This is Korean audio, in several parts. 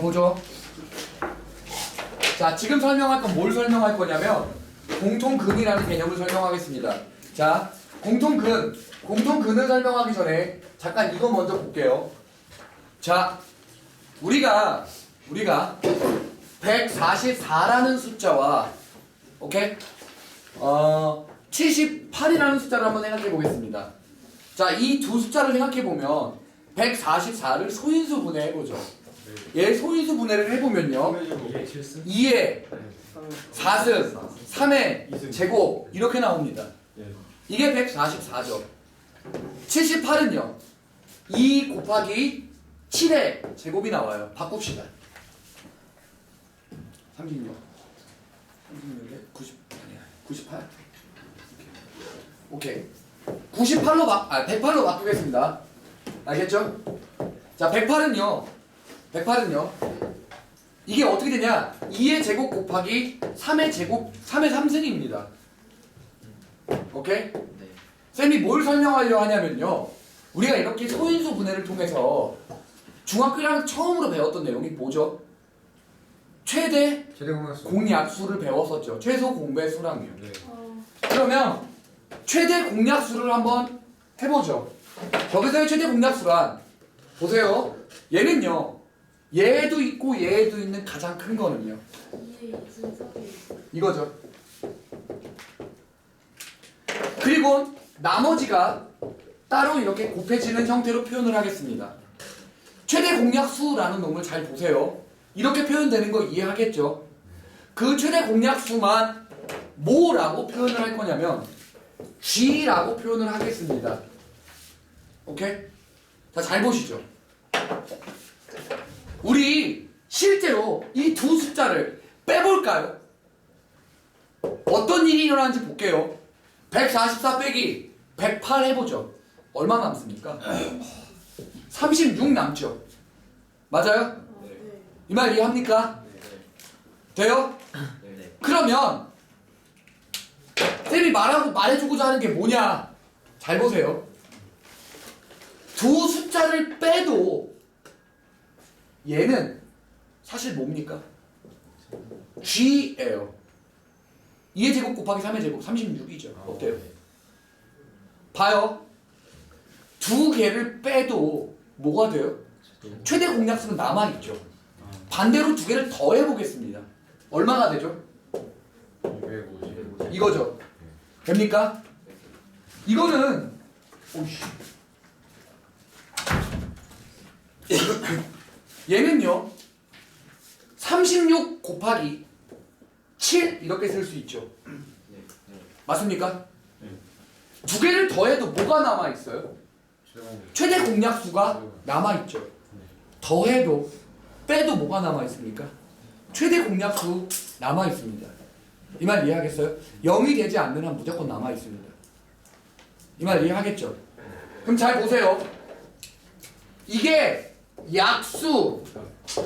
보죠. 자, 지금 설명할 건 뭘 설명할 거냐면 공통근이라는 개념을 설명하겠습니다. 자, 공통근을 설명하기 전에 잠깐 이거 먼저 볼게요. 자, 우리가 144라는 숫자와 오케이? 78이라는 숫자를 한번 생각해 보겠습니다. 자, 이 두 숫자를 생각해 보면 144를 소인수 분해해 보죠. 얘 소인수 분해를 해보면요 2의 4승 3의 제곱 이렇게 나옵니다. 이게 144죠. 78은요 2 곱하기 7의 제곱이 나와요. 바꿉시다. 36 36에 90 아니야 98 오케이 98로 108로 바꾸겠습니다. 알겠죠? 자, 108은요 이게 어떻게 되냐 2의 제곱 곱하기 3의 제곱 3의 3승입니다. 오케이? 쌤이 뭘 설명하려 하냐면요 우리가 이렇게 소인수 분해를 통해서 중학교 1학년 처음으로 배웠던 내용이 뭐죠? 최대 공약수를 배웠었죠. 최소 공배수랑요. 그러면 최대 공약수를 한번 해보죠. 여기서의 최대 공약수란 보세요. 얘는요 얘도 있고 얘도 있는 가장 큰 거는요 이거죠. 그리고 나머지가 따로 이렇게 곱해지는 형태로 표현을 하겠습니다. 최대 공약수라는 놈을 잘 보세요. 이렇게 표현되는 거 이해하겠죠? 그 최대 공약수만 뭐라고 표현을 할 거냐면 G라고 표현을 하겠습니다. 오케이? 자, 잘 보시죠. 우리 실제로 이 두 숫자를 빼볼까요? 어떤 일이 일어나는지 볼게요. 144 빼기 108 해보죠. 얼마 남습니까? 36 남죠. 맞아요? 이 말 이해합니까? 돼요? 그러면 쌤이 말해주고자 하는 게 뭐냐? 잘 보세요. 두 숫자를 빼도 얘는 사실 뭡니까? G예요. 2의 제곱 곱하기 3의 제곱 36이죠. 어때요? 봐요. 두 개를 빼도 뭐가 돼요? 최대 공약수는 남아있죠. 반대로 두 개를 더해보겠습니다. 얼마가 되죠? 이거죠. 됩니까? 이거는 오이씨. 얘는요 36 곱하기 7 이렇게 쓸 수 있죠. 맞습니까? 두 개를 더해도 뭐가 남아있어요? 최대 공약수가 남아있죠. 더해도 빼도 뭐가 남아있습니까? 최대 공약수 남아있습니다. 이 말 이해하겠어요? 0이 되지 않는 한 무조건 남아있습니다. 이 말 이해하겠죠? 그럼 잘 보세요. 이게 약수,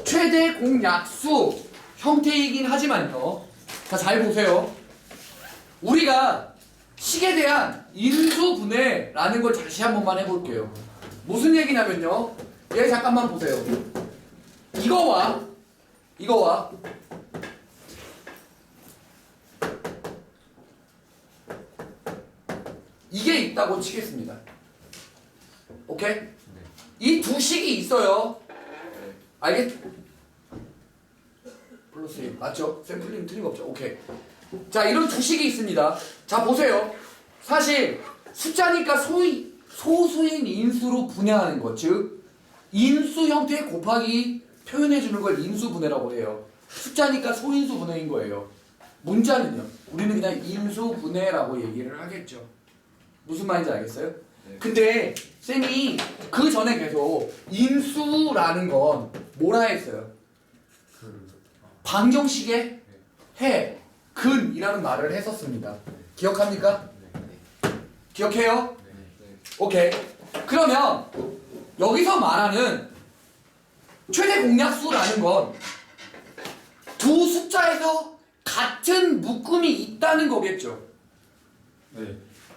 최대 공약수 형태이긴 하지만요. 자, 잘 보세요. 우리가 식에 대한 인수분해라는 걸 다시 한 번만 해볼게요. 무슨 얘기냐면요. 얘 잠깐만 보세요. 이거와 이게 있다고 치겠습니다. 오케이? 이 두 식이 있어요. 알겠? 플러스 1 맞죠? 쌤 풀리면 틀림없죠. 오케이. 자, 이런 두 식이 있습니다. 자, 보세요. 사실 숫자니까 소수인 인수로 분해하는 것, 즉 인수 형태의 곱하기 표현해주는 걸 인수분해라고 해요. 숫자니까 소인수 분해인 거예요. 문자는요 우리는 그냥 인수분해라고 얘기를 하겠죠. 무슨 말인지 알겠어요? 근데 쌤이 그 전에 계속 인수라는 건 뭐라 했어요? 방정식의 해, 근이라는 말을 했었습니다. 기억합니까? 기억해요? 오케이. 그러면 여기서 말하는 최대 공약수라는 건 두 숫자에서 같은 묶음이 있다는 거겠죠.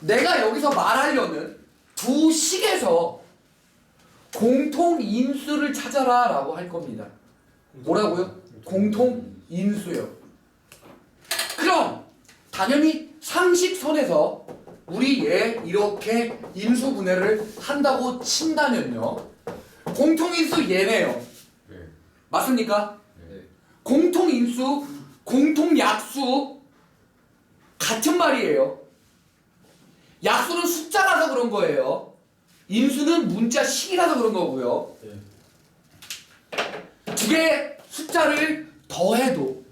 내가 여기서 말하려는 두 식에서 공통 인수를 찾아라 라고 할 겁니다. 뭐라고요? 공통 인수요. 그럼 당연히 상식선에서 우리 얘 이렇게 인수분해를 한다고 친다면요. 공통인수 얘네요. 네. 맞습니까? 네. 공통인수, 공통약수 같은 말이에요. 약수는 숫자라서 그런 거예요. 인수는 문자식이라서 그런 거고요. 두 개의 숫자를 더해도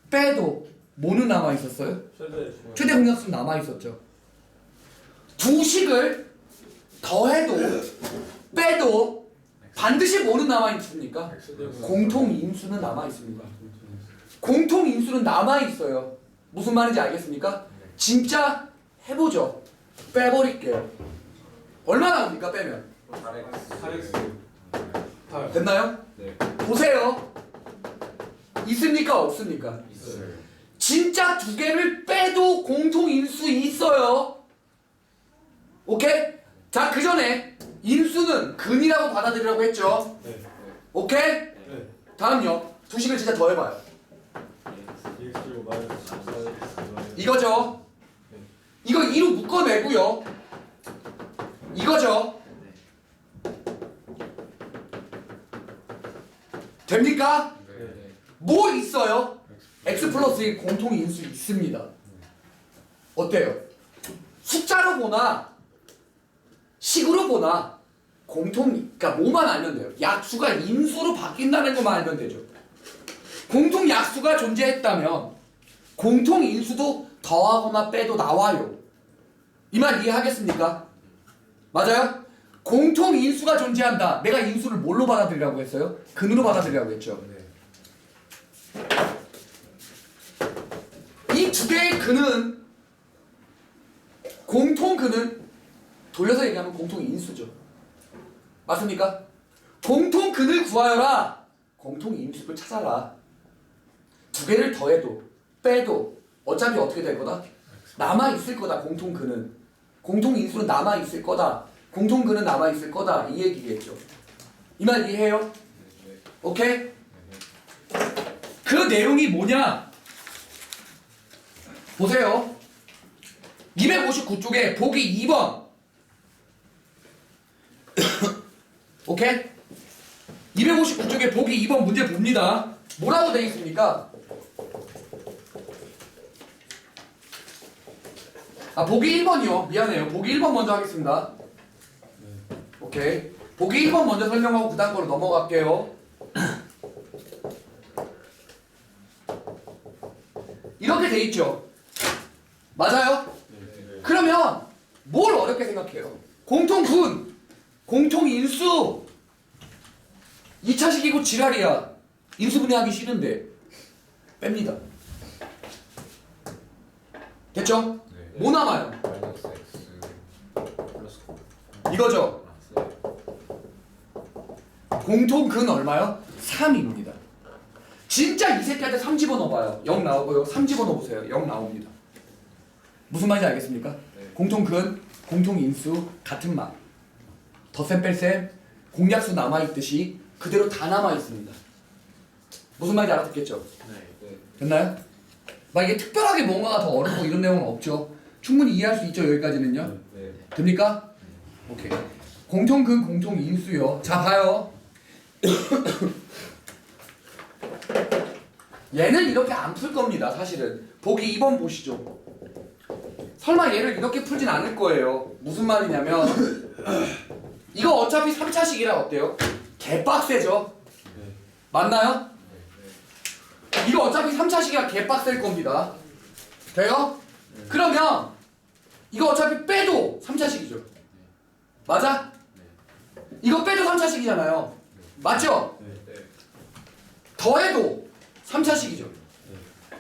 빼도 뭐는 남아 있었어요? 최대 공약수는 남아 있었죠. 두 식을 더해도 빼도 반드시 뭐는 남아 있습니까? 공통 인수는 남아 있습니다. 공통 인수는 남아 있어요. 무슨 말인지 알겠습니까? 진짜 해보죠. 빼버릴게요. 얼마 나옵니까? 빼면 8x. 됐나요? 네. 보세요. 있습니까? 없습니까? 있어요. 진짜 두 개를 빼도 공통 인수 있어요. 오케이? 자, 그 전에 인수는 근이라고 받아들이라고 했죠. 네. 오케이? 네. 다음요. 두 식을 진짜 더해봐요. 이거죠. 이거 2로 묶어내고요. 이거죠. 됩니까? 네. 뭐 있어요? x 플러스 1 공통 인수 있습니다. 어때요? 숫자로 보나 식으로 보나 그러니까 뭐만 알면 돼요. 약수가 인수로 바뀐다는 것만 알면 되죠. 공통 약수가 존재했다면 공통 인수도 더하거나 빼도 나와요. 이 말 이해하겠습니까? 맞아요? 공통 인수가 존재한다. 내가 인수를 뭘로 받아들이라고 했어요? 근으로 받아들이라고 했죠. 이 두 개의 근은 공통 근은 돌려서 얘기하면 공통 인수죠. 맞습니까? 공통 근을 구하여라. 공통 인수를 찾아라. 두 개를 더해도 빼도 어차피 어떻게 될 거다? 남아 있을 거다. 공통 근은 공통 인수는 남아 있을 거다. 공통 근은 남아 있을 거다. 이 얘기겠죠. 이 말 이해해요? 오케이? 그 내용이 뭐냐? 보세요. 259쪽에 보기 2번. 오케이? 259쪽에 보기 2번 문제 봅니다. 뭐라고 되어 있습니까? 보기 1번이요. 미안해요. 보기 1번 먼저 하겠습니다. 오케이. 보기 1번 먼저 설명하고 그 다음 거로 넘어갈게요. 이렇게 돼 있죠. 맞아요? 그러면 뭘 어렵게 생각해요? 공통분, 공통인수 2차식이고 지랄이야. 인수분해하기 싫은데 뺍니다. 됐죠? 뭐 남아요? 마이너스 x 플러스 이거죠? 공통근 얼마요? 3입니다. 진짜 이 새끼한테 3 집어넣어봐요. 0 나오고요. 3 집어넣어보세요. 0 나옵니다. 무슨 말인지 알겠습니까? 공통근, 공통인수 같은 말. 덧셈 뺄셈 공약수 남아있듯이 그대로 다 남아있습니다. 무슨 말인지 알아듣겠죠? 됐나요? 막 이게 특별하게 뭔가가 더 어렵고 이런 내용은 없죠. 충분히 이해할 수 있죠. 여기까지는요. 됩니까? 오케이. 공통근, 공통인수요. 자, 봐요. 얘는 이렇게 안 풀 겁니다. 사실은. 보기 2번 보시죠. 설마 얘를 이렇게 풀진 않을 거예요. 무슨 말이냐면 이거 어차피 3차식이라 어때요? 개빡세죠? 맞나요? 이거 어차피 3차식이라 개빡셀 겁니다. 돼요? 그러면 이거 어차피 빼도 3차식이죠. 맞아? 이거 빼도 3차식이잖아요. 맞죠? 더해도 3차식이죠.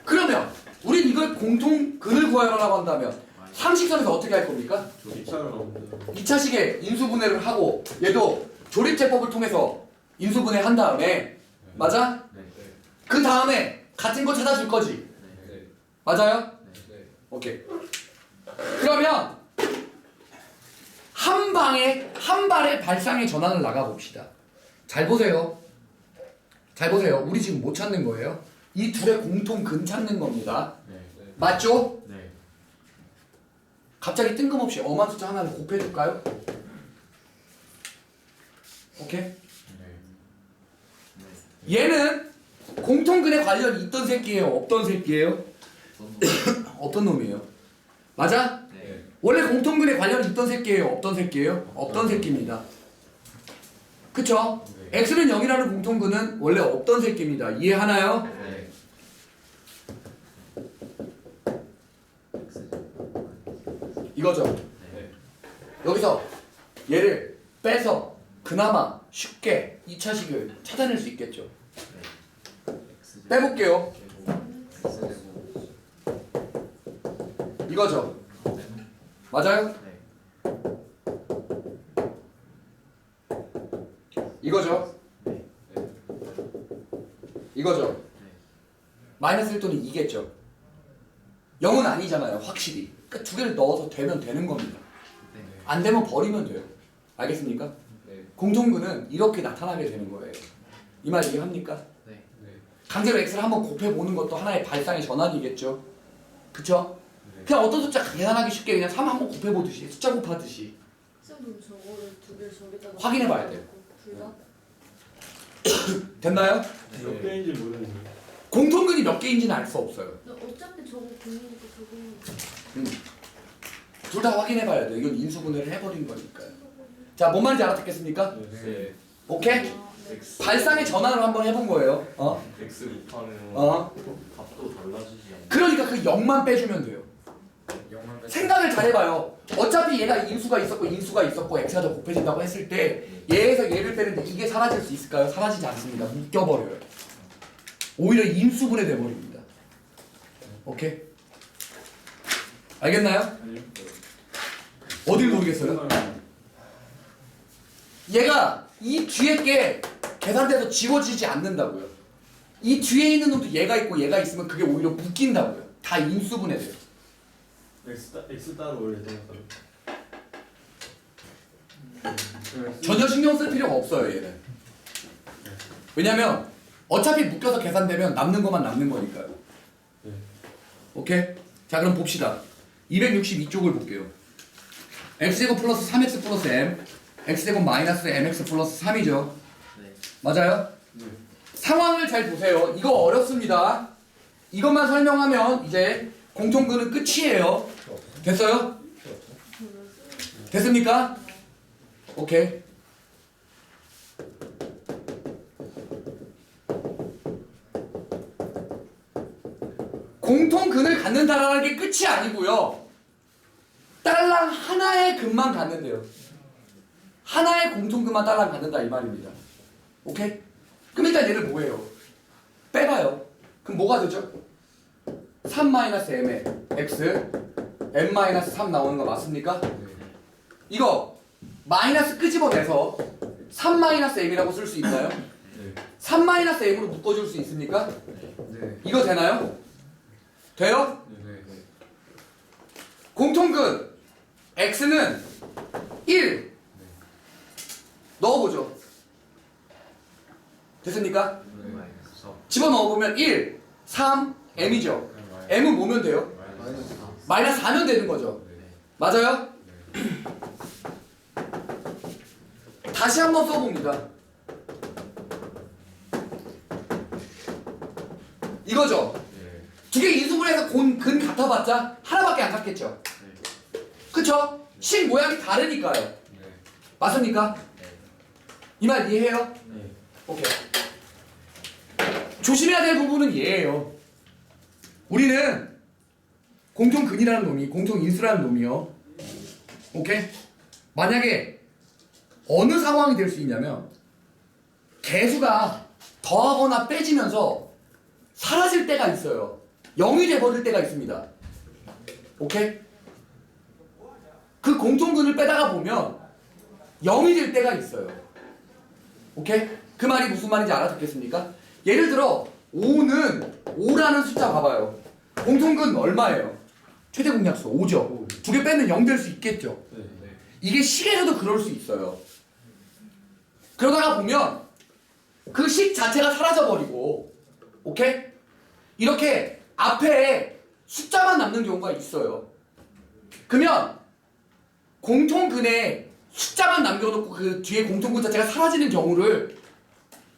그러면 우린 이걸 공통근을 구하라고 한다면 상식선에서 어떻게 할 겁니까? 2차식에 인수분해를 하고 얘도 조립제법을 통해서 인수분해 한 다음에 맞아? 그 다음에 같은 거 찾아줄 거지. 맞아요? 오케이. 그러면 한 방에 한 발의 발상의 전환을 나가 봅시다. 잘 보세요. 잘 보세요. 우리 지금 못 찾는 거예요. 이 둘의 공통근 찾는 겁니다. 네. 맞죠? 네. 갑자기 뜬금없이 엄한 숫자 하나를 곱해줄까요? 오케이? 네. 얘는 공통근에 관련이 있던 새끼예요? 없던 새끼예요? 없던 놈이에요. 맞아? 네. 원래 공통근에 관련이 있던 새끼예요? 없던 새끼예요? 없던 새끼입니다. 그쵸? 네. x는 0이라는 공통근은 원래 없던 새끼입니다. 이해하나요? 네. 이거죠. 네. 여기서 얘를 빼서 그나마 쉽게 2차식을 찾아낼 수 있겠죠. 빼볼게요. 이거죠. 맞아요? 이거죠. 이거죠. 마이너스 1도는 2겠죠. 0은 아니잖아요. 확실히. 그러니까 두 개를 넣어서 되면 되는 겁니다. 안 되면 버리면 돼요. 알겠습니까? 네. 공통근은 이렇게 나타나게 되는 거예요. 이 말 이해합니까? 네. 강제로 x를 한번 곱해보는 것도 하나의 발상의 전환이겠죠. 그쵸? 네. 그냥 어떤 숫자 계산하기 쉽게 그냥 3 한번 곱해보듯이 숫자 곱하듯이 쌤도 저거를 두 개를 저기다가 확인해봐야 돼요. 둘 다? 됐나요? 몇 개인지 모르는데. 공통근이 몇 개인지는 알 수 없어요. 근데 어차피 저거 공유니까 저거는 둘 다 확인해봐야 돼요. 이건 인수분해를 해버린 거니까요. 자, 뭔 말인지 알아듣겠습니까? 네. 오케이? 아, 네. 발상의 전환을 한번 해본 거예요. 어? X 곱하면 값도 달라지지 않나? 그러니까 그 0만 빼주면 돼요. 생각을 잘 해봐요. 어차피 얘가 인수가 있었고 x가 더 곱해진다고 했을 때 얘에서 얘를 빼는데 이게 사라질 수 있을까요? 사라지지 않습니다. 묶여버려요. 오히려 인수분해 돼버립니다. 오케이? 알겠나요? 아니요. 어딜 모르겠어요? 얘가 이 뒤에 게 계산돼서 지워지지 않는다고요. 이 뒤에 있는 놈도 얘가 있고 얘가 있으면 그게 오히려 묶인다고요. 다 인수분해 돼요. X 따로 원래 생각하면. 전혀 신경 쓸 필요가 없어요, 얘는. 왜냐면 어차피 묶여서 계산되면 남는 것만 남는 거니까요. 네. 오케이? 자, 그럼 봅시다. 262쪽을 볼게요. x제곱 플러스 3x 플러스 m, x제곱 마이너스 mx 플러스 3이죠. 맞아요? 네. 상황을 잘 보세요. 이거 어렵습니다. 이것만 설명하면 이제 공통근은 끝이에요. 됐어요? 됐습니까? 오케이. 공통근을 갖는다라는 게 끝이 아니고요. 딸랑 하나의 근만 갖는데요. 하나의 공통근만 딸랑 갖는다 이 말입니다. 오케이? 그럼 일단 얘를 뭐해요? 빼봐요. 그럼 뭐가 되죠? 3-m의 x m-3 나오는 거 맞습니까? 이거 마이너스 끄집어내서 3-m이라고 쓸 수 있나요? 네. 3-m으로 묶어줄 수 있습니까? 네. 이거 되나요? 돼요? 네. 공통근 x는 1 넣어보죠. 됐습니까? 집어넣어보면 1, 3, m이죠. m은 뭐면 돼요? 마이너스 4면 되는 거죠. 맞아요? 다시 한번 써봅니다. 이거죠. 두 개 인수분해해서 근 같아봤자 하나밖에 안 같겠죠. 그쵸? 식 모양이 다르니까요. 맞습니까? 이 말 이해해요? 네. 오케이. 조심해야 될 부분은 얘예요. 우리는 공통근이라는 놈이, 공통인수라는 놈이요. 오케이? 만약에 어느 상황이 될 수 있냐면 개수가 더하거나 빼지면서 사라질 때가 있어요. 0이 돼버릴 때가 있습니다. 오케이? 그 공통근을 빼다가 보면 0이 될 때가 있어요. 오케이? 그 말이 무슨 말인지 알아듣겠습니까? 예를 들어 5라는 숫자 봐봐요. 공통근 얼마예요? 최대 공약수 5죠. 두 개 빼면 0 될 수 있겠죠. 네. 이게 식에서도 그럴 수 있어요. 그러다가 보면 그 식 자체가 사라져버리고, 오케이? 이렇게 앞에 숫자만 남는 경우가 있어요. 그러면 공통근에 숫자만 남겨놓고 그 뒤에 공통근 자체가 사라지는 경우를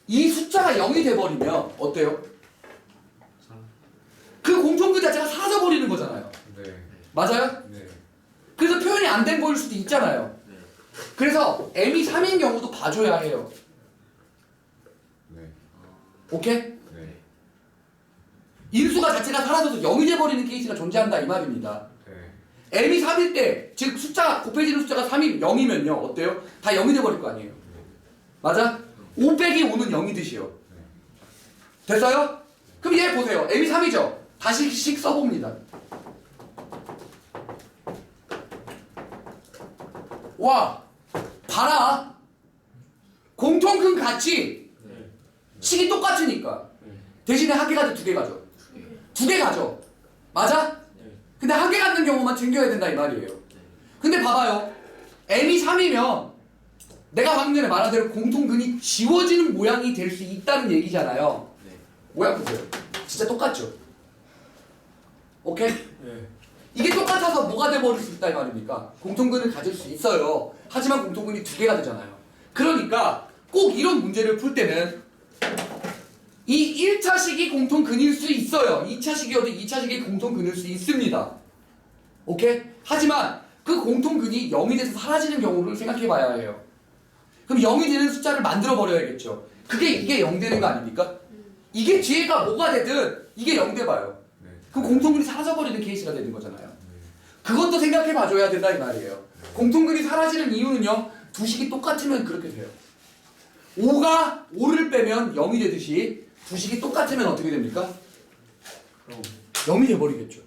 이 숫자가 0이 돼버리면 어때요? 그 공통근 자체가 사라져버리는 거잖아요. 네. 맞아요? 네. 그래서 표현이 안 된 거일 수도 있잖아요. 그래서 m이 3인 경우도 봐줘야 해요. 네. 오케이? 네. 인수가 자체가 사라져서 0이 돼버리는 케이스가 존재한다 이 말입니다. 네. m이 3일 때, 즉 숫자 곱해지는 숫자가 3이 0이면요 어때요? 다 0이 돼버릴 거 아니에요. 맞아? 5 빼기 5는 0이듯이요. 됐어요? 그럼 얘 보세요. m이 3이죠? 다시 식 써봅니다. 와, 봐라. 공통근 같이 네. 식이 똑같으니까 네. 대신에 한 개 가져, 두 개 가져. 두 개 가져. 맞아? 네. 근데 한 개 갖는 경우만 챙겨야 된다 이 말이에요. 근데 봐봐요. m이 3이면 내가 방금 전에 말한 대로 공통근이 지워지는 모양이 될 수 있다는 얘기잖아요. 모양 보세요. 진짜 똑같죠? 오케이? 네. 이게 똑같아서 뭐가 돼버릴 수 있다 이 말입니까? 공통근을 가질 수 있어요. 하지만 공통근이 두 개가 되잖아요. 그러니까 꼭 이런 문제를 풀 때는 이 1차식이 공통근일 수 있어요. 2차식이어도 2차식이 공통근일 수 있습니다. 오케이? 하지만 그 공통근이 0이 돼서 사라지는 경우를 생각해 봐야 해요. 그럼 0이 되는 숫자를 만들어 버려야겠죠. 이게 0 되는 거 아닙니까? 이게 뒤에가 뭐가 되든 이게 0 돼봐요. 네. 그럼 공통근이 사라져버리는 케이스가 되는 거잖아요. 그것도 생각해 봐줘야 된다 이 말이에요. 공통근이 사라지는 이유는요. 두 식이 똑같으면 그렇게 돼요. 5가 5를 빼면 0이 되듯이 두 식이 똑같으면 어떻게 됩니까? 그럼 0이 돼버리겠죠.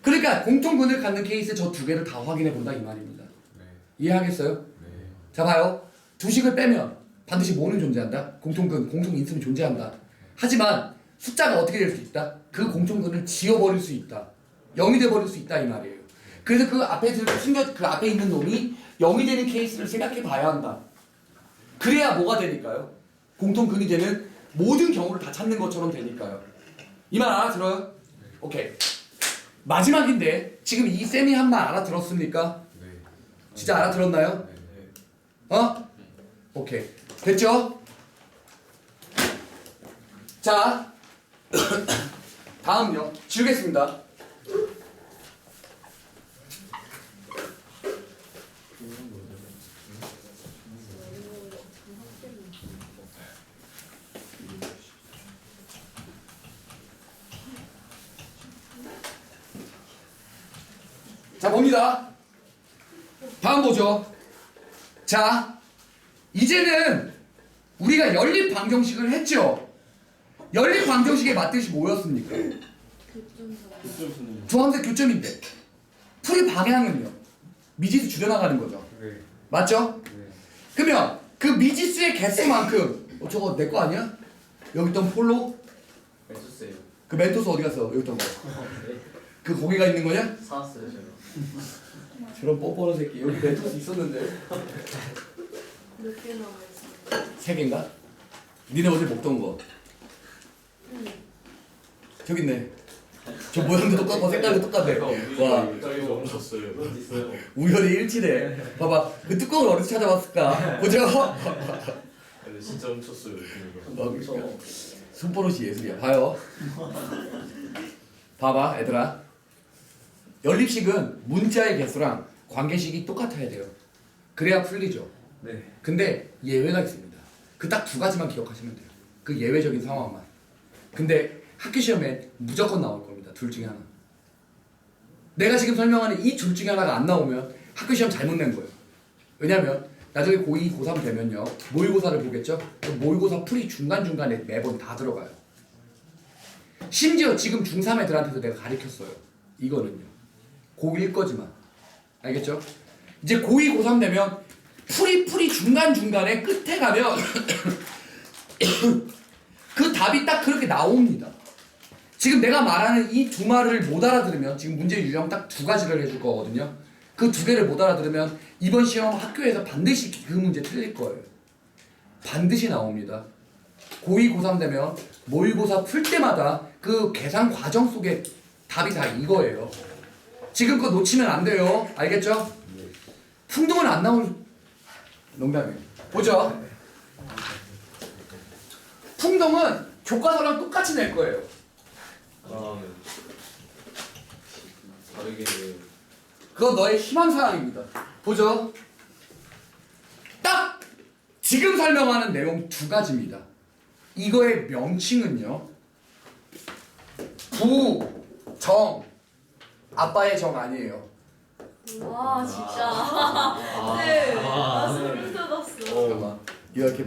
그러니까 공통근을 갖는 케이스 저 두 개를 다 확인해 본다 이 말입니다. 네. 이해하겠어요? 네. 자 봐요. 두 식을 빼면 반드시 뭐는 존재한다? 공통근, 공통인수는 존재한다. 하지만 숫자가 어떻게 될 수 있다? 그 공통근을 지워버릴 수 있다. 0이 돼버릴 수 있다 이 말이에요. 그래서 그 앞에 그 앞에 있는 놈이 0이 되는 케이스를 생각해 봐야 한다. 그래야 뭐가 되니까요? 공통근이 되는 모든 경우를 다 찾는 것처럼 되니까요. 이 말 알아들어요? 오케이. 마지막인데 지금 이 쌤이 한 말 알아들었습니까? 네. 진짜 알아들었나요? 네. 어? 오케이. 됐죠? 자, 다음요. 지우겠습니다. 자, 봅니다. 다음 보죠. 자, 이제는 우리가 연립 방정식을 했죠. 연립 방정식의 맞듯이 뭐였습니까? 교점사. 주황색 교점인데 풀이 방향은요. 미지수 줄여나가는 거죠. 네. 맞죠? 네. 그러면 그 미지수의 개수만큼 저거 내 거 아니야? 여기 있던 폴로? 해주세요. 그 멘토스 어디 갔어? 여기 있던 거. 그 고기가 있는 거냐? 사왔어요 제가. 저런 뻔뻔한 새끼. 여기 멘토스 있었는데. 몇 개 나와 있어요? 3개인가? 니네 어제 먹던 거. 저기 있네. 저 모양도 똑같고 색깔도 똑같네. 와, 갑자기 멈췄어요. 있어요. 우연히 일치네. 봐봐, 그 뚜껑을 어디서 찾아봤을까? 보죠. 근데 진짜 멈췄어요. 그러니까. 손버릇이 예술이야. 봐요. 봐봐, 얘들아. 연립식은 문자의 개수랑 관계식이 똑같아야 돼요. 그래야 풀리죠. 네. 근데 예외가 있습니다. 그 딱 두 가지만 기억하시면 돼요. 그 예외적인 상황만. 근데 학교 시험에 무조건 나올 겁니다. 둘 중에 하나. 내가 지금 설명하는 이 둘 중에 하나가 안 나오면 학교 시험 잘못 낸 거예요. 왜냐면 나중에 고2, 고3 되면요. 모의고사를 보겠죠? 그 모의고사 풀이 중간중간에 매번 다 들어가요. 심지어 지금 중3 애들한테도 내가 가르쳤어요. 이거는요. 고1 거지만. 알겠죠? 이제 고2, 고3 되면 풀이 중간중간에 끝에 가면 그 답이 딱 그렇게 나옵니다. 지금 내가 말하는 이 두 말을 못 알아들으면 지금 문제 유형 딱 두 가지를 해줄 거거든요. 그 두 개를 못 알아들으면 이번 시험 학교에서 반드시 그 문제 틀릴 거예요. 반드시 나옵니다. 고2, 고3 되면 모의고사 풀 때마다 그 계산 과정 속에 답이 다 이거예요. 지금 그거 놓치면 안 돼요. 알겠죠? 풍등은 안 나올 농담이에요. 보죠. 풍등은 교과서랑 똑같이 낼 거예요. 아, 네. 다르게 그건 너의 희망사항입니다. 보죠. 딱 지금 설명하는 내용 두 가지입니다. 이거의 명칭은요. 부, 정, 아빠의 정 아니에요. 와 진짜. 네. 나 소름 돋았어. 잠깐만. 이렇게